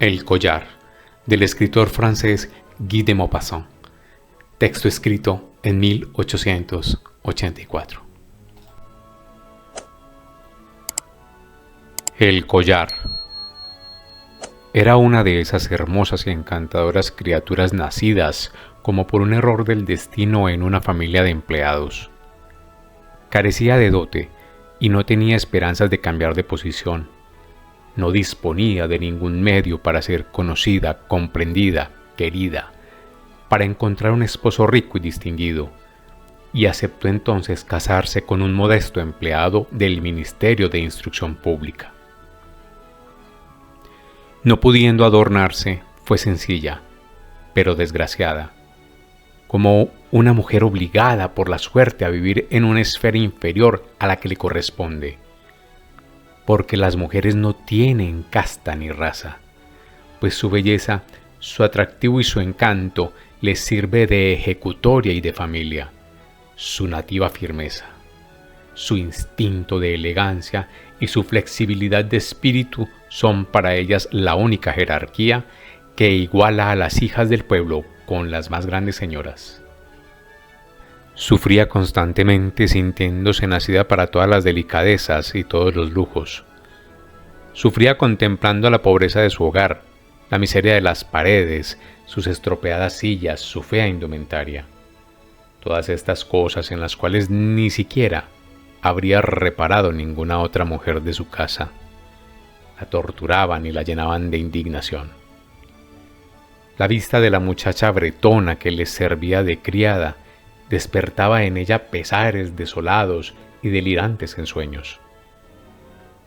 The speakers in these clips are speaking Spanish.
El collar, del escritor francés Guy de Maupassant. Texto escrito en 1884. El collar. Era una de esas hermosas y encantadoras criaturas nacidas como por un error del destino en una familia de empleados. Carecía de dote y no tenía esperanzas de cambiar de posición. No disponía de ningún medio para ser conocida, comprendida, querida, para encontrar un esposo rico y distinguido, y aceptó entonces casarse con un modesto empleado del Ministerio de Instrucción Pública. No pudiendo adornarse, fue sencilla, pero desgraciada, como una mujer obligada por la suerte a vivir en una esfera inferior a la que le corresponde, porque las mujeres no tienen casta ni raza, pues su belleza, su atractivo y su encanto les sirve de ejecutoria y de familia, su nativa firmeza, su instinto de elegancia y su flexibilidad de espíritu son para ellas la única jerarquía que iguala a las hijas del pueblo con las más grandes señoras. Sufría constantemente sintiéndose nacida para todas las delicadezas y todos los lujos. Sufría contemplando la pobreza de su hogar, la miseria de las paredes, sus estropeadas sillas, su fea indumentaria. Todas estas cosas en las cuales ni siquiera habría reparado ninguna otra mujer de su casa. La torturaban y la llenaban de indignación. La vista de la muchacha bretona que les servía de criada despertaba en ella pesares desolados y delirantes ensueños.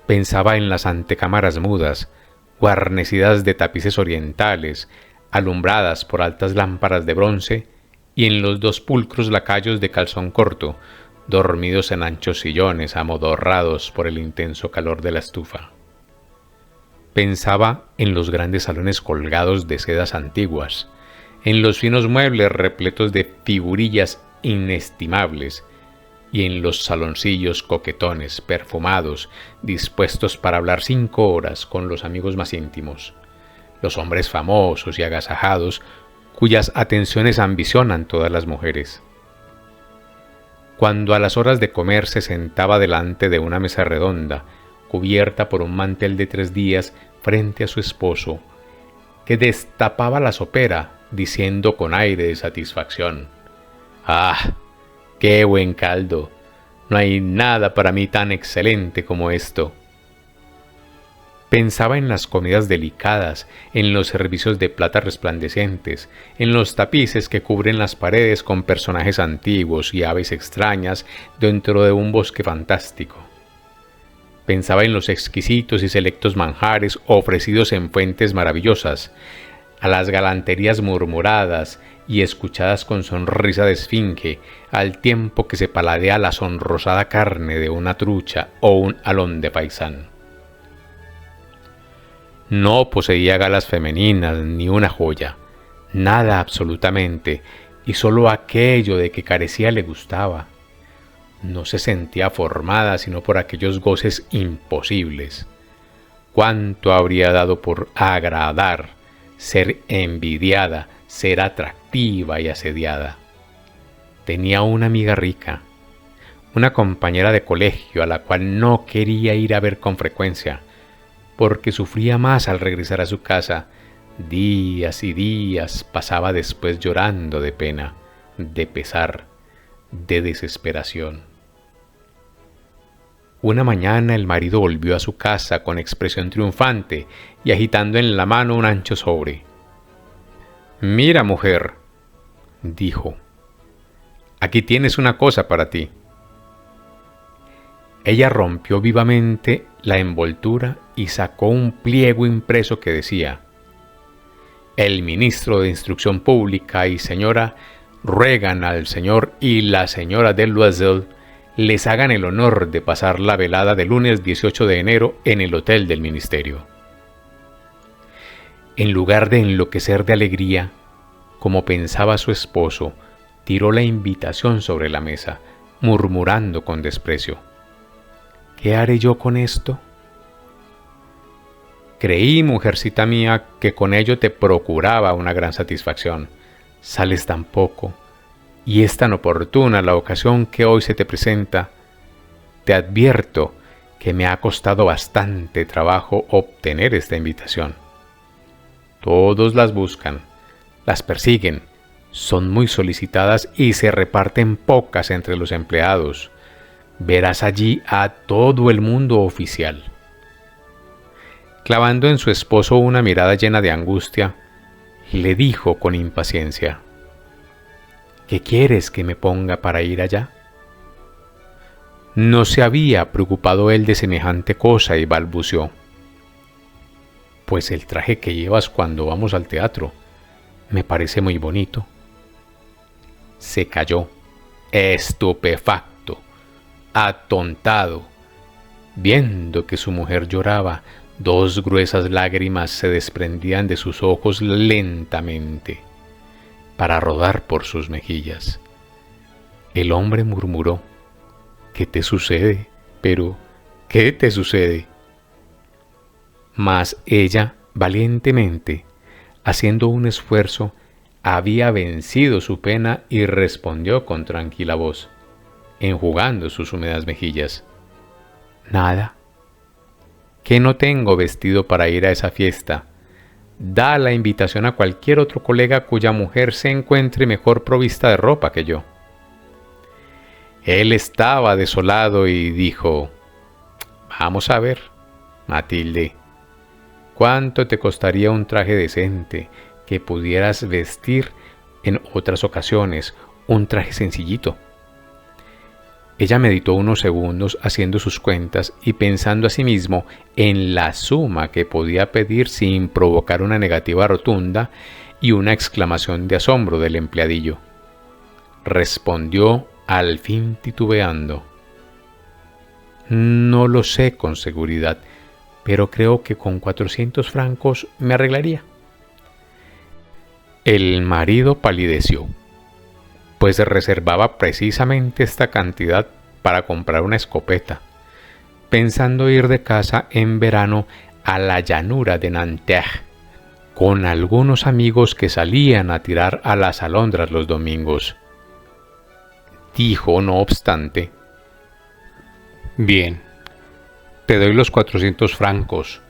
Pensaba en las antecámaras mudas, guarnecidas de tapices orientales, alumbradas por altas lámparas de bronce, y en los dos pulcros lacayos de calzón corto, dormidos en anchos sillones amodorrados por el intenso calor de la estufa. Pensaba en los grandes salones colgados de sedas antiguas, en los finos muebles repletos de figurillas inestimables, y en los saloncillos coquetones, perfumados, dispuestos para hablar 5 horas con los amigos más íntimos, los hombres famosos y agasajados, cuyas atenciones ambicionan todas las mujeres. Cuando a las horas de comer se sentaba delante de una mesa redonda, cubierta por un mantel de 3 días frente a su esposo, que destapaba la sopera, diciendo con aire de satisfacción: «¡Ah, qué buen caldo! No hay nada para mí tan excelente como esto». Pensaba en las comidas delicadas, en los servicios de plata resplandecientes, en los tapices que cubren las paredes con personajes antiguos y aves extrañas dentro de un bosque fantástico. Pensaba en los exquisitos y selectos manjares ofrecidos en fuentes maravillosas, a las galanterías murmuradas y escuchadas con sonrisa de esfinge, al tiempo que se paladea la sonrosada carne de una trucha o un alón de faisán. No poseía galas femeninas ni una joya, nada absolutamente, y solo aquello de que carecía le gustaba. No se sentía formada sino por aquellos goces imposibles. ¿Cuánto habría dado por agradar, ser envidiada, ser atractiva y asediada? Tenía una amiga rica, una compañera de colegio a la cual no quería ir a ver con frecuencia, porque sufría más al regresar a su casa. Días y días pasaba después llorando de pena, de pesar, de desesperación. Una mañana el marido volvió a su casa con expresión triunfante y agitando en la mano un ancho sobre. «Mira, mujer», dijo, «aquí tienes una cosa para ti». Ella rompió vivamente la envoltura y sacó un pliego impreso que decía: «El ministro de Instrucción Pública y señora ruegan al señor y la señora de Loisel les hagan el honor de pasar la velada del lunes 18 de enero en el hotel del ministerio». En lugar de enloquecer de alegría, como pensaba su esposo, tiró la invitación sobre la mesa, murmurando con desprecio: «¿Qué haré yo con esto?». Creí, mujercita mía, que con ello te procuraba una gran satisfacción. Sales tan poco, y es tan oportuna la ocasión que hoy se te presenta. Te advierto que me ha costado bastante trabajo obtener esta invitación. Todos las buscan, las persiguen, son muy solicitadas y se reparten pocas entre los empleados. Verás allí a todo el mundo oficial. Clavando en su esposo una mirada llena de angustia, le dijo con impaciencia: ¿Qué quieres que me ponga para ir allá? No se había preocupado él de semejante cosa y balbuceó: Pues el traje que llevas cuando vamos al teatro me parece muy bonito. Se calló, estupefacto, atontado. Viendo que su mujer lloraba, 2 gruesas lágrimas se desprendían de sus ojos lentamente, para rodar por sus mejillas. El hombre murmuró: ¿Qué te sucede? Pero, ¿qué te sucede? Mas ella, valientemente, haciendo un esfuerzo, había vencido su pena y respondió con tranquila voz, enjugando sus húmedas mejillas: Nada. Que no tengo vestido para ir a esa fiesta. Da la invitación a cualquier otro colega cuya mujer se encuentre mejor provista de ropa que yo. Él estaba desolado y dijo: Vamos a ver, Matilde, ¿cuánto te costaría un traje decente que pudieras vestir en otras ocasiones? Un traje sencillito. Ella meditó unos segundos haciendo sus cuentas y pensando a sí mismo en la suma que podía pedir sin provocar una negativa rotunda y una exclamación de asombro del empleadillo. Respondió al fin titubeando: No lo sé con seguridad, pero creo que con 400 francos me arreglaría. El marido palideció, pues reservaba precisamente esta cantidad para comprar una escopeta, pensando ir de casa en verano a la llanura de Nanterre, con algunos amigos que salían a tirar a las alondras los domingos. Dijo, no obstante: Bien, te doy los 400 francos,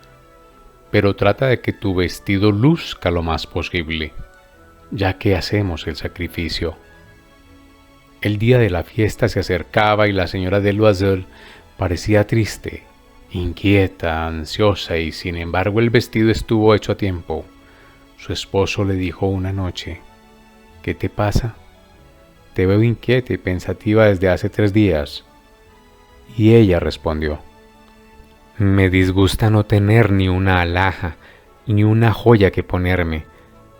pero trata de que tu vestido luzca lo más posible, ya que hacemos el sacrificio. El día de la fiesta se acercaba y la señora de Loisel parecía triste, inquieta, ansiosa, y sin embargo el vestido estuvo hecho a tiempo. Su esposo le dijo una noche: ¿Qué te pasa? Te veo inquieta y pensativa desde hace 3 días. Y ella respondió: Me disgusta no tener ni una alhaja, ni una joya que ponerme.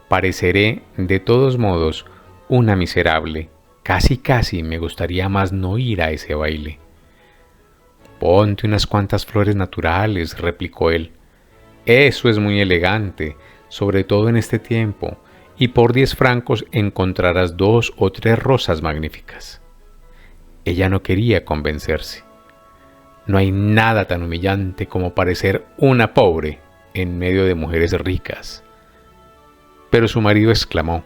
Pareceré, de todos modos, una miserable. Casi me gustaría más no ir a ese baile. Ponte unas cuantas flores naturales, replicó él. Eso es muy elegante, sobre todo en este tiempo, y por 10 francos encontrarás 2 o 3 rosas magníficas. Ella no quería convencerse. No hay nada tan humillante como parecer una pobre en medio de mujeres ricas. Pero su marido exclamó: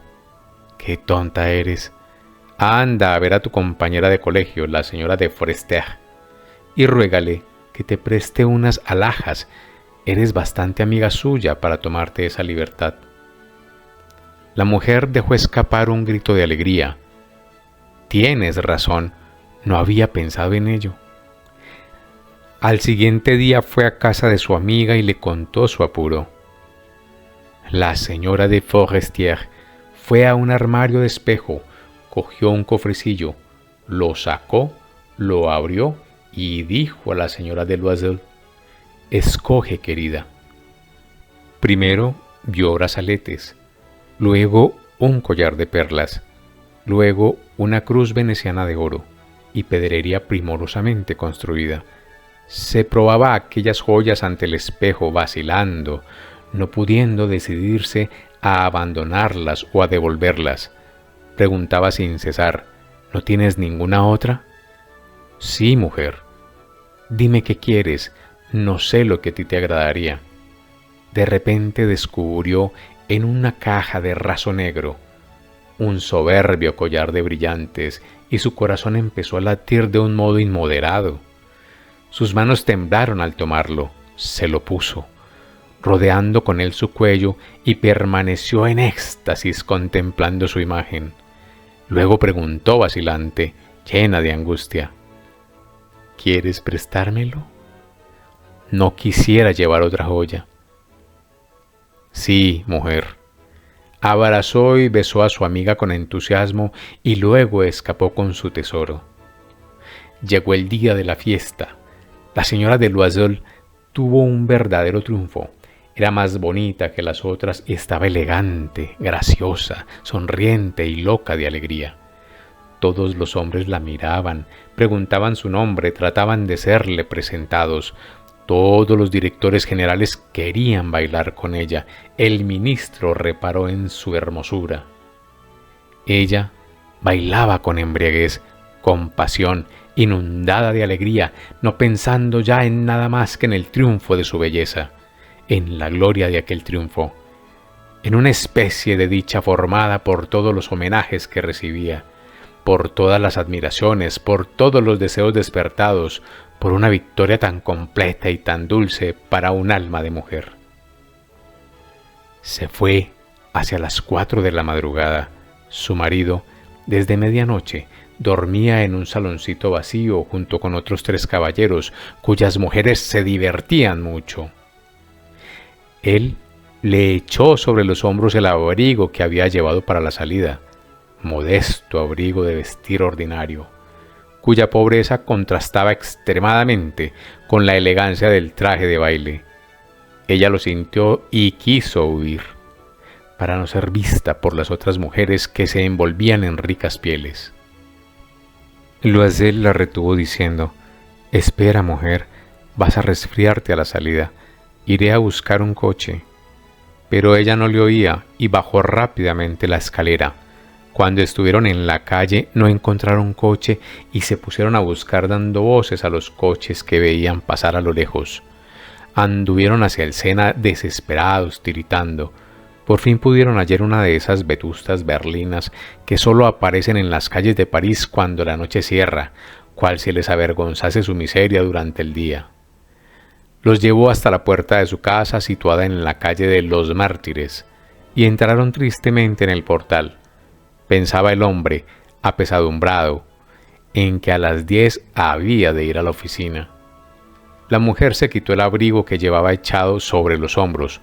¡Qué tonta eres! Anda a ver a tu compañera de colegio, la señora de Forestier, y ruégale que te preste unas alhajas. Eres bastante amiga suya para tomarte esa libertad. La mujer dejó escapar un grito de alegría. Tienes razón, no había pensado en ello. Al siguiente día fue a casa de su amiga y le contó su apuro. La señora de Forestier fue a un armario de espejo, cogió un cofrecillo, lo sacó, lo abrió y dijo a la señora de Loisel: Escoge, querida. Primero dio brazaletes, luego un collar de perlas, luego una cruz veneciana de oro y pedrería primorosamente construida. Se probaba aquellas joyas ante el espejo vacilando, no pudiendo decidirse a abandonarlas o a devolverlas. Preguntaba sin cesar: ¿No tienes ninguna otra? Sí, mujer. Dime qué quieres, no sé lo que a ti te agradaría. de repente descubrió en una caja de raso negro un soberbio collar de brillantes y su corazón empezó a latir de un modo inmoderado. Sus manos temblaron al tomarlo, se lo puso, rodeando con él su cuello, y permaneció en éxtasis contemplando su imagen. Luego preguntó vacilante, llena de angustia: ¿quieres prestármelo? No quisiera llevar otra joya. Sí, mujer. Abrazó y besó a su amiga con entusiasmo y luego escapó con su tesoro. Llegó el día de la fiesta. La señora de Loisel tuvo un verdadero triunfo. Era más bonita que las otras y estaba elegante, graciosa, sonriente y loca de alegría. Todos los hombres la miraban, preguntaban su nombre, trataban de serle presentados. Todos los directores generales querían bailar con ella. El ministro reparó en su hermosura. Ella bailaba con embriaguez, con pasión, inundada de alegría, no pensando ya en nada más que en el triunfo de su belleza, en la gloria de aquel triunfo, en una especie de dicha formada por todos los homenajes que recibía, por todas las admiraciones, por todos los deseos despertados, por una victoria tan completa y tan dulce para un alma de mujer. Se fue hacia las 4 de la madrugada. Su marido, desde medianoche, dormía en un saloncito vacío junto con otros 3 caballeros, cuyas mujeres se divertían mucho. Él le echó sobre los hombros el abrigo que había llevado para la salida, modesto abrigo de vestir ordinario, cuya pobreza contrastaba extremadamente con la elegancia del traje de baile. Ella lo sintió y quiso huir, para no ser vista por las otras mujeres que se envolvían en ricas pieles. Loisel la retuvo diciendo: «Espera, mujer, vas a resfriarte a la salida. Iré a buscar un coche». Pero ella no le oía y bajó rápidamente la escalera. Cuando estuvieron en la calle no encontraron coche y se pusieron a buscar dando voces a los coches que veían pasar a lo lejos. Anduvieron hacia el Sena desesperados, tiritando. Por fin pudieron hallar una de esas vetustas berlinas que solo aparecen en las calles de París cuando la noche cierra, cual si les avergonzase su miseria durante el día. Los llevó hasta la puerta de su casa, situada en la calle de los Mártires, y entraron tristemente en el portal. Pensaba el hombre, apesadumbrado, en que a las 10 había de ir a la oficina. La mujer se quitó el abrigo que llevaba echado sobre los hombros,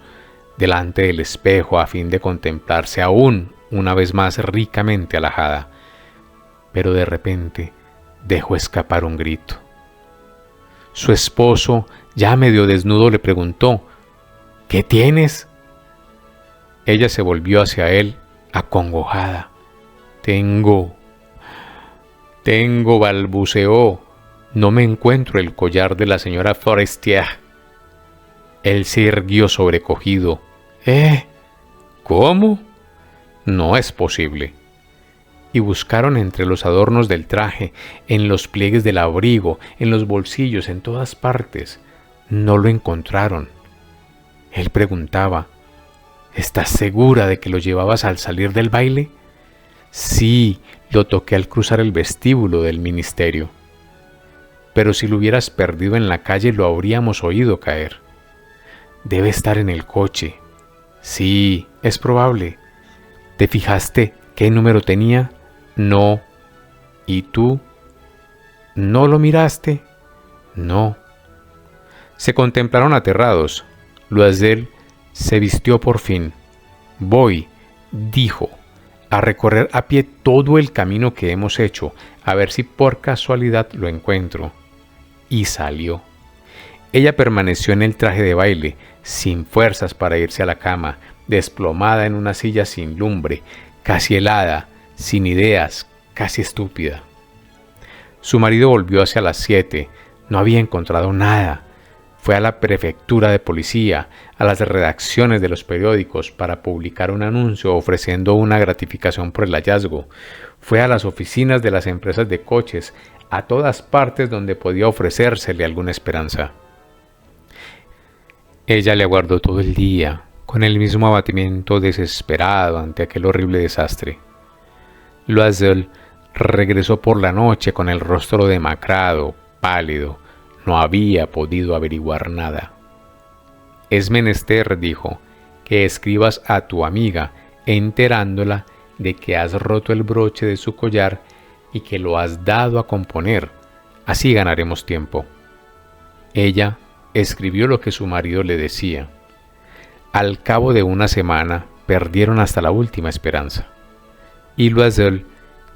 delante del espejo, a fin de contemplarse aún una vez más ricamente alhajada. Pero de repente dejó escapar un grito. Su esposo, ya medio desnudo, le preguntó: «¿Qué tienes?». Ella se volvió hacia él, acongojada. Tengo, balbuceó. «No me encuentro el collar de la señora Forestier». Él se irguió sobrecogido. ¿Cómo? No es posible. Y buscaron entre los adornos del traje, en los pliegues del abrigo, en los bolsillos, en todas partes. No lo encontraron. Él preguntaba: «¿Estás segura de que lo llevabas al salir del baile?». «Sí, lo toqué al cruzar el vestíbulo del ministerio». «Pero si lo hubieras perdido en la calle lo habríamos oído caer». «Debe estar en el coche». «Sí, es probable». «¿Te fijaste qué número tenía?». «No». «¿Y tú? ¿No lo miraste?». «No». Se contemplaron aterrados. Loisel se vistió por fin. «Voy», dijo, «a recorrer a pie todo el camino que hemos hecho, a ver si por casualidad lo encuentro». Y salió. Ella permaneció en el traje de baile, sin fuerzas para irse a la cama, desplomada en una silla sin lumbre, casi helada, sin ideas, casi estúpida. Su marido volvió hacia las 7, no había encontrado nada. Fue a la prefectura de policía, a las redacciones de los periódicos para publicar un anuncio ofreciendo una gratificación por el hallazgo. Fue a las oficinas de las empresas de coches, a todas partes donde podía ofrecérsele alguna esperanza. Ella le aguardó todo el día, con el mismo abatimiento desesperado ante aquel horrible desastre. Loisel regresó por la noche con el rostro demacrado, pálido. No había podido averiguar nada. Es menester, dijo, que escribas a tu amiga enterándola de que has roto el broche de su collar y que lo has dado a componer. Así ganaremos tiempo. Ella escribió lo que su marido le decía. Al cabo de una semana perdieron hasta la última esperanza. Y Loisel,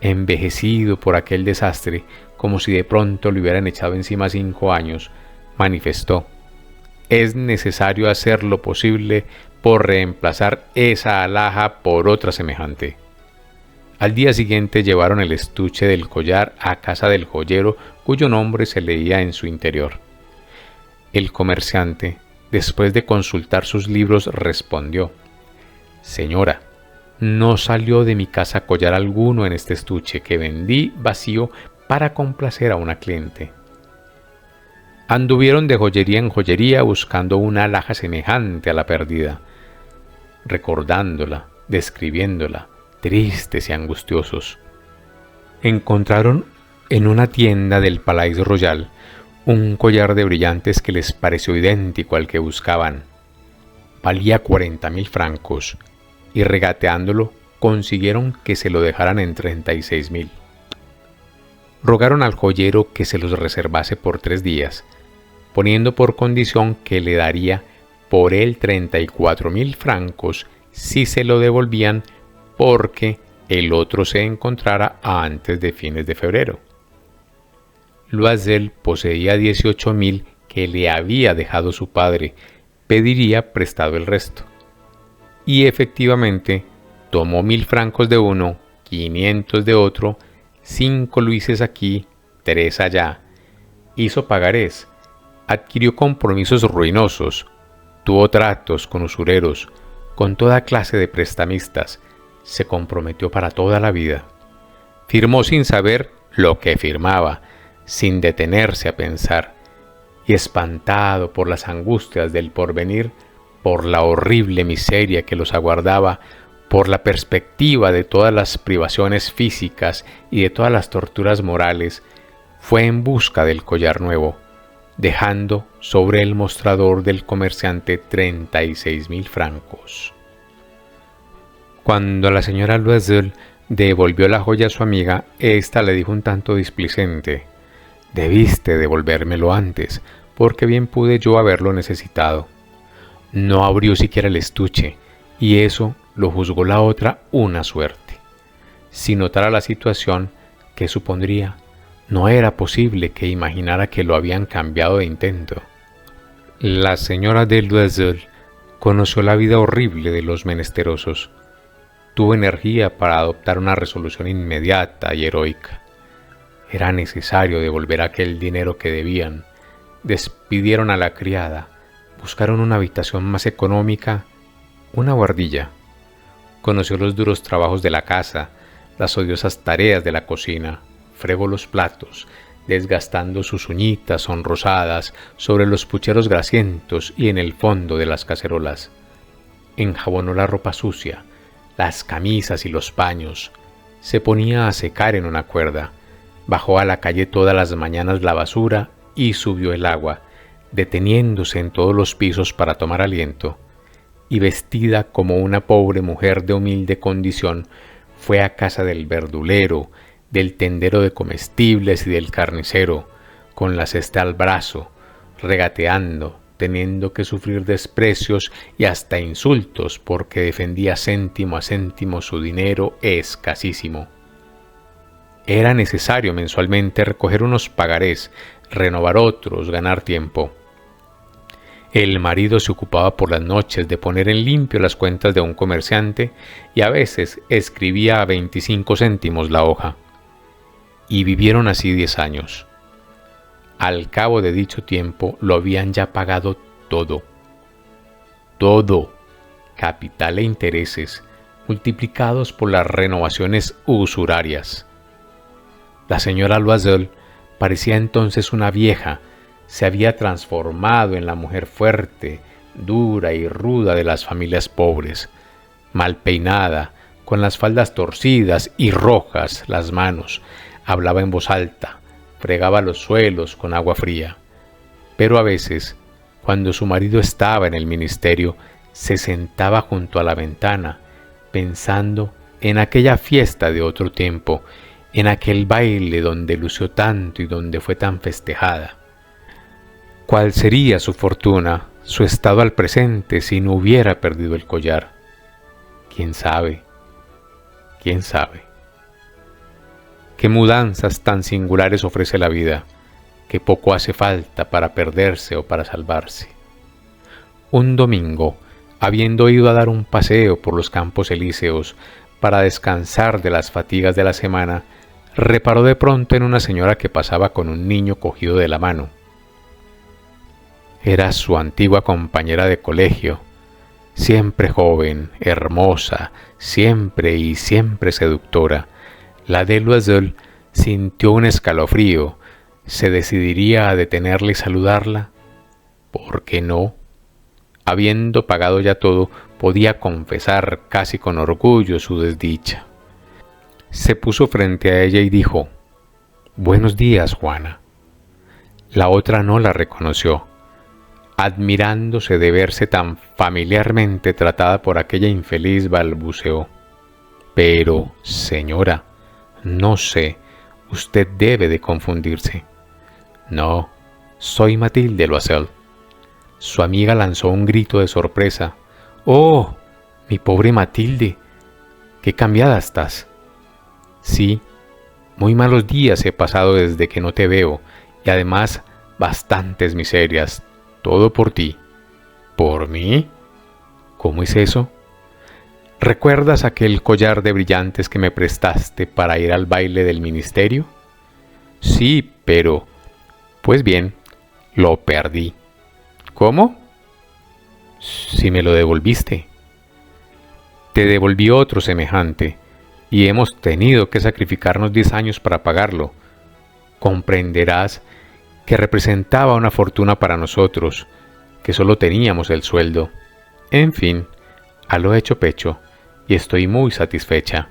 envejecido por aquel desastre, como si de pronto le hubieran echado encima 5 años, manifestó: es necesario hacer lo posible por reemplazar esa alhaja por otra semejante. Al día siguiente llevaron el estuche del collar a casa del joyero cuyo nombre se leía en su interior. El comerciante, después de consultar sus libros, respondió: señora, no salió de mi casa collar alguno en este estuche que vendí vacío para complacer a una cliente. Anduvieron de joyería en joyería buscando una alhaja semejante a la perdida, recordándola, describiéndola, tristes y angustiosos. Encontraron en una tienda del Palais Royal un collar de brillantes que les pareció idéntico al que buscaban. Valía 40.000 francos y regateándolo consiguieron que se lo dejaran en 36.000. Rogaron al joyero que se los reservase por 3 días, poniendo por condición que le daría por él 34.000 francos si se lo devolvían porque el otro se encontrara antes de fines de febrero. Loisel poseía 18.000 que le había dejado su padre, pediría prestado el resto. Y efectivamente tomó 1.000 francos de uno, 500 de otro, 5 luises aquí, 3 allá, hizo pagarés, adquirió compromisos ruinosos, tuvo tratos con usureros, con toda clase de prestamistas, se comprometió para toda la vida. Firmó sin saber lo que firmaba, sin detenerse a pensar, y espantado por las angustias del porvenir, por la horrible miseria que los aguardaba, por la perspectiva de todas las privaciones físicas y de todas las torturas morales, fue en busca del collar nuevo, dejando sobre el mostrador del comerciante 36.000 francos. Cuando la señora Loisel devolvió la joya a su amiga, ésta le dijo un tanto displicente: «Debiste devolvérmelo antes, porque bien pude yo haberlo necesitado». No abrió siquiera el estuche, y eso lo juzgó la otra una suerte. Si notara la situación, ¿qué supondría? No era posible que imaginara que lo habían cambiado de intento. La señora de Loisel conoció la vida horrible de los menesterosos. Tuvo energía para adoptar una resolución inmediata y heroica. Era necesario devolver aquel dinero que debían. Despidieron a la criada, buscaron una habitación más económica, una buhardilla. Conoció los duros trabajos de la casa, las odiosas tareas de la cocina, fregó los platos, desgastando sus uñitas sonrosadas sobre los pucheros grasientos y en el fondo de las cacerolas. Enjabonó la ropa sucia, las camisas y los paños, se ponía a secar en una cuerda, bajó a la calle todas las mañanas la basura y subió el agua, deteniéndose en todos los pisos para tomar aliento, y vestida como una pobre mujer de humilde condición, fue a casa del verdulero, del tendero de comestibles y del carnicero, con la cesta al brazo, regateando, teniendo que sufrir desprecios y hasta insultos porque defendía céntimo a céntimo su dinero escasísimo. Era necesario mensualmente recoger unos pagarés, renovar otros, ganar tiempo. El marido se ocupaba por las noches de poner en limpio las cuentas de un comerciante y a veces escribía a 25 céntimos la hoja. Y vivieron así 10 años. Al cabo de dicho tiempo lo habían ya pagado todo. Todo, capital e intereses, multiplicados por las renovaciones usurarias. La señora Loisel parecía entonces una vieja, se había transformado en la mujer fuerte, dura y ruda de las familias pobres, mal peinada, con las faldas torcidas y rojas las manos, hablaba en voz alta, fregaba los suelos con agua fría. Pero a veces, cuando su marido estaba en el ministerio, se sentaba junto a la ventana, pensando en aquella fiesta de otro tiempo, en aquel baile donde lució tanto y donde fue tan festejada. ¿Cuál sería su fortuna, su estado al presente si no hubiera perdido el collar? ¿Quién sabe? ¿Quién sabe? ¿Qué mudanzas tan singulares ofrece la vida, que poco hace falta para perderse o para salvarse? Un domingo, habiendo ido a dar un paseo por los Campos Elíseos para descansar de las fatigas de la semana, reparó de pronto en una señora que pasaba con un niño cogido de la mano. Era su antigua compañera de colegio, siempre joven, hermosa, siempre y siempre seductora. La Deloiselle sintió un escalofrío. ¿Se decidiría a detenerla y saludarla? ¿Por qué no? Habiendo pagado ya todo, podía confesar casi con orgullo su desdicha. Se puso frente a ella y dijo: «Buenos días, Juana». La otra no la reconoció, admirándose de verse tan familiarmente tratada por aquella infeliz, balbuceó: «Pero, señora, no sé, usted debe de confundirse». «No, soy Mathilde Loisel». Su amiga lanzó un grito de sorpresa. «¡Oh, mi pobre Mathilde! ¡Qué cambiada estás!». «Sí, muy malos días he pasado desde que no te veo, y además bastantes miserias, todo por ti». «¿Por mí? ¿Cómo es eso?». «¿Recuerdas aquel collar de brillantes que me prestaste para ir al baile del ministerio?». «Sí, pero... pues bien, lo perdí». «¿Cómo?». «Si me lo devolviste». «Te devolví otro semejante, y hemos tenido que sacrificarnos 10 años para pagarlo. Comprenderás que representaba una fortuna para nosotros, que solo teníamos el sueldo. En fin, a lo hecho pecho, y estoy muy satisfecha».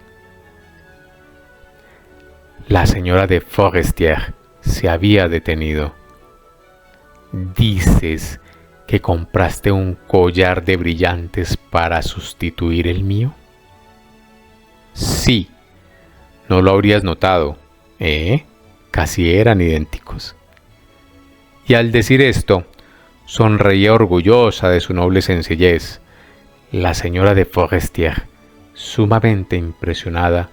La señora de Forestier se había detenido. «¿Dices que compraste un collar de brillantes para sustituir el mío?». «Sí, no lo habrías notado, casi eran idénticos». Y al decir esto, sonreía orgullosa de su noble sencillez. La señora de Forestier, sumamente impresionada,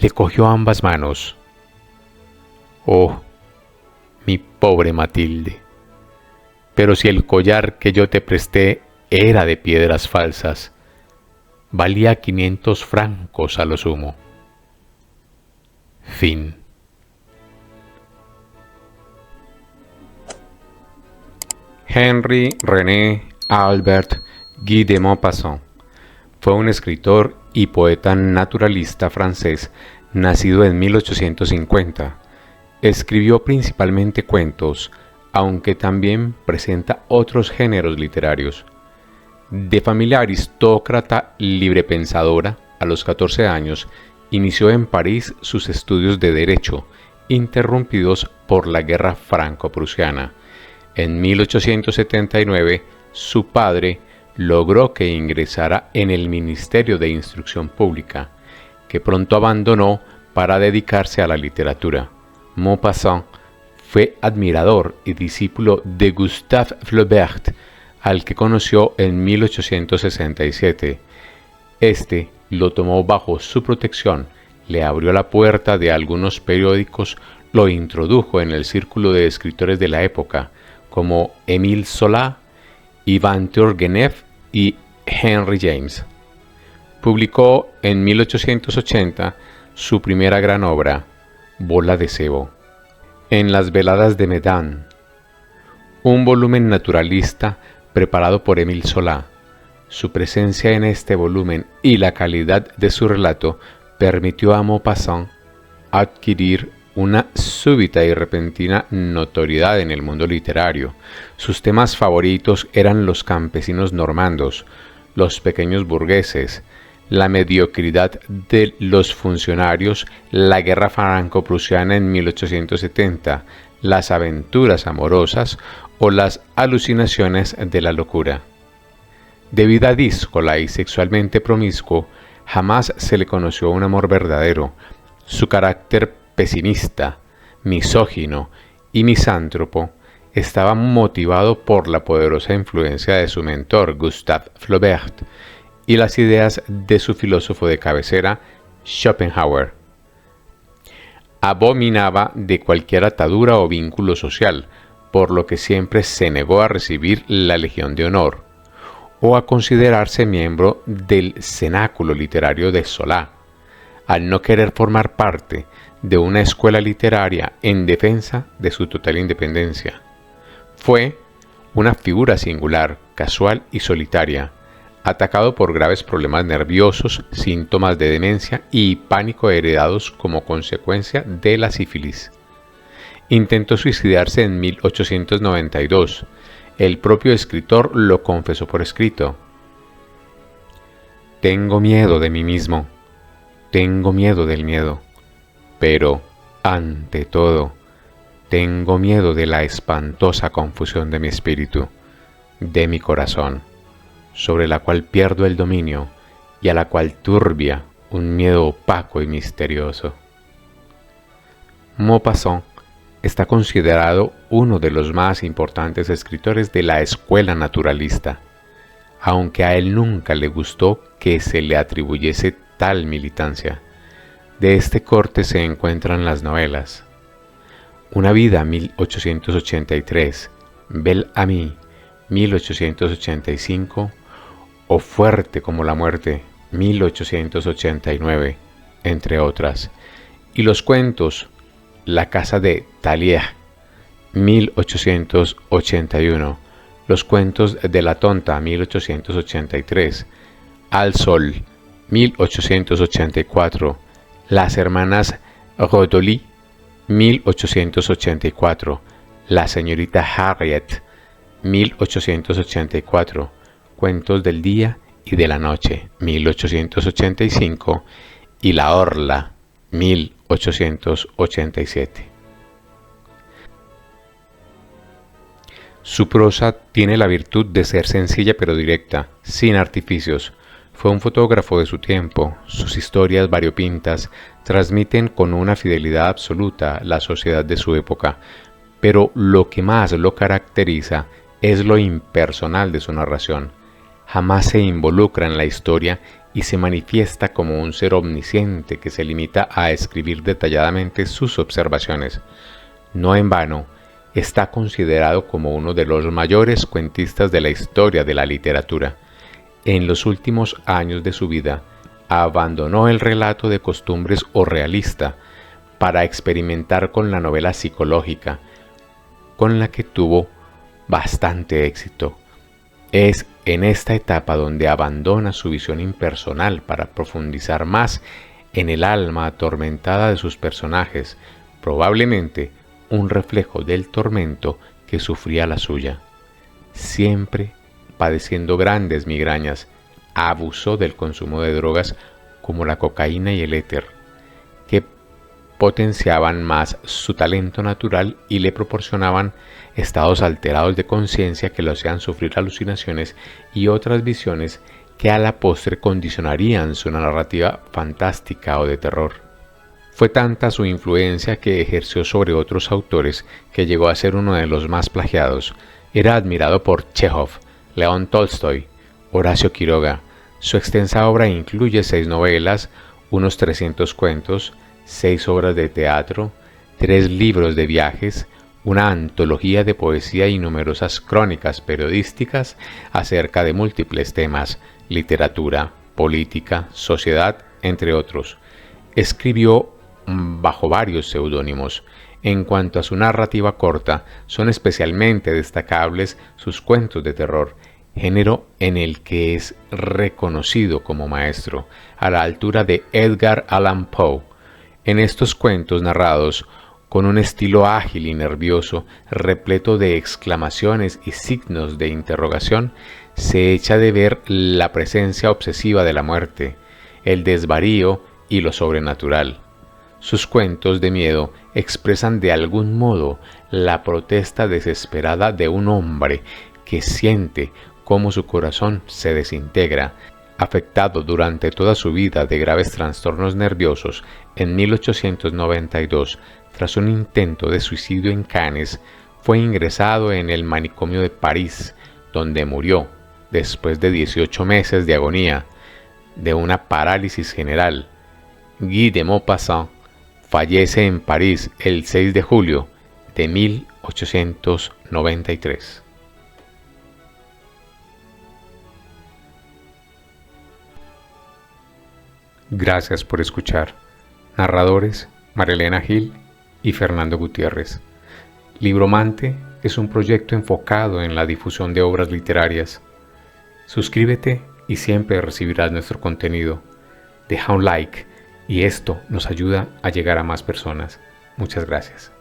le cogió ambas manos. «Oh, mi pobre Mathilde, pero si el collar que yo te presté era de piedras falsas, valía 500 francos a lo sumo». Fin. Henri René Albert Guy de Maupassant fue un escritor y poeta naturalista francés nacido en 1850. Escribió principalmente cuentos, aunque también presenta otros géneros literarios. De familia aristócrata librepensadora, a los 14 años inició en París sus estudios de Derecho, interrumpidos por la Guerra Franco-Prusiana. En 1879, su padre logró que ingresara en el Ministerio de Instrucción Pública, que pronto abandonó para dedicarse a la literatura. Maupassant fue admirador y discípulo de Gustave Flaubert, al que conoció en 1867. Este lo tomó bajo su protección, le abrió la puerta de algunos periódicos, lo introdujo en el círculo de escritores de la época, como Émile Zola, Ivan Turgenev y Henry James. Publicó en 1880 su primera gran obra, Bola de Sebo. En las veladas de Medan, un volumen naturalista preparado por Émile Zola. Su presencia en este volumen y la calidad de su relato permitió a Maupassant adquirir una súbita y repentina notoriedad en el mundo literario. Sus temas favoritos eran los campesinos normandos, los pequeños burgueses, la mediocridad de los funcionarios, la guerra franco-prusiana en 1870, las aventuras amorosas o las alucinaciones de la locura. De vida díscola y sexualmente promiscuo, jamás se le conoció un amor verdadero. Su carácter pesimista, misógino y misántropo estaba motivado por la poderosa influencia de su mentor, Gustave Flaubert, y las ideas de su filósofo de cabecera, Schopenhauer. Abominaba de cualquier atadura o vínculo social, por lo que siempre se negó a recibir la Legión de Honor o a considerarse miembro del cenáculo literario de Zola, al no querer formar parte de una escuela literaria en defensa de su total independencia. Fue una figura singular, casual y solitaria, atacado por graves problemas nerviosos, síntomas de demencia y pánico heredados como consecuencia de la sífilis. Intentó suicidarse en 1892. El propio escritor lo confesó por escrito. Tengo miedo de mí mismo, tengo miedo del miedo, pero, ante todo, tengo miedo de la espantosa confusión de mi espíritu, de mi corazón, sobre la cual pierdo el dominio y a la cual turbia un miedo opaco y misterioso. Maupassant está considerado uno de los más importantes escritores de la escuela naturalista, aunque a él nunca le gustó que se le atribuyese tal militancia. De este corte se encuentran las novelas Una vida, 1883, Bel Ami, 1885, o Fuerte como la muerte, 1889, entre otras, y los cuentos La casa de Thalia, 1881, Los cuentos de la tonta, 1883, Al sol, 1884, Las hermanas Rodolí, 1884, La señorita Harriet, 1884, Cuentos del día y de la noche, 1885, y La orla, 1887. Su prosa tiene la virtud de ser sencilla pero directa, sin artificios. Fue un fotógrafo de su tiempo. Sus historias variopintas transmiten con una fidelidad absoluta la sociedad de su época, pero lo que más lo caracteriza es lo impersonal de su narración. Jamás se involucra en la historia y se manifiesta como un ser omnisciente que se limita a escribir detalladamente sus observaciones. No en vano, está considerado como uno de los mayores cuentistas de la historia de la literatura. En los últimos años de su vida, abandonó el relato de costumbres o realista para experimentar con la novela psicológica, con la que tuvo bastante éxito. Es en esta etapa donde abandona su visión impersonal para profundizar más en el alma atormentada de sus personajes, probablemente un reflejo del tormento que sufría la suya. Siempre padeciendo grandes migrañas, abusó del consumo de drogas como la cocaína y el éter, que potenciaban más su talento natural y le proporcionaban estados alterados de conciencia que lo hacían sufrir alucinaciones y otras visiones que a la postre condicionarían su narrativa fantástica o de terror. Fue tanta su influencia que ejerció sobre otros autores que llegó a ser uno de los más plagiados. Era admirado por Chekhov, León Tolstoy, Horacio Quiroga. Su extensa obra incluye 6 novelas, unos 300 cuentos, 6 obras de teatro, 3 libros de viajes, una antología de poesía y numerosas crónicas periodísticas acerca de múltiples temas, literatura, política, sociedad, entre otros. Escribió bajo varios seudónimos. En cuanto a su narrativa corta, son especialmente destacables sus cuentos de terror, género en el que es reconocido como maestro, a la altura de Edgar Allan Poe. En estos cuentos narrados, con un estilo ágil y nervioso, repleto de exclamaciones y signos de interrogación, se echa de ver la presencia obsesiva de la muerte, el desvarío y lo sobrenatural. Sus cuentos de miedo expresan de algún modo la protesta desesperada de un hombre que siente cómo su corazón se desintegra. Afectado durante toda su vida de graves trastornos nerviosos, en 1892, tras un intento de suicidio en Cannes, fue ingresado en el manicomio de París, donde murió, después de 18 meses de agonía, de una parálisis general. Guy de Maupassant fallece en París el 6 de julio de 1893. Gracias por escuchar. Narradores: Marilena Gil y Fernando Gutiérrez. Libromante es un proyecto enfocado en la difusión de obras literarias. Suscríbete y siempre recibirás nuestro contenido. Deja un like y esto nos ayuda a llegar a más personas. Muchas gracias.